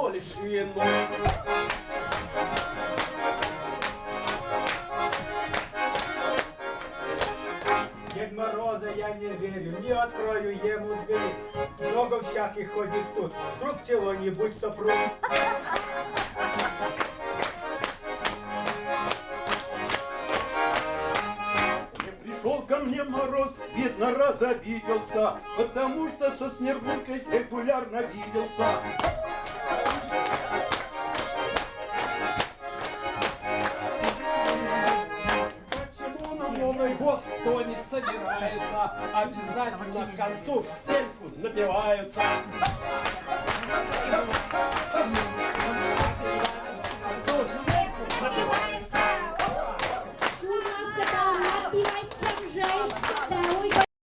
лишину. Дед Мороза я не верю, не открою ему дверь. Много всяких ходит тут, вдруг чего-нибудь сопрут. Пришел ко мне Мороз, видно, разобиделся, потому что со Снегуркой регулярно виделся. Почему на Новый год кто не собирается, обязательно к концу в стенку набиваются? Urma să te-am napirat ce-am jești,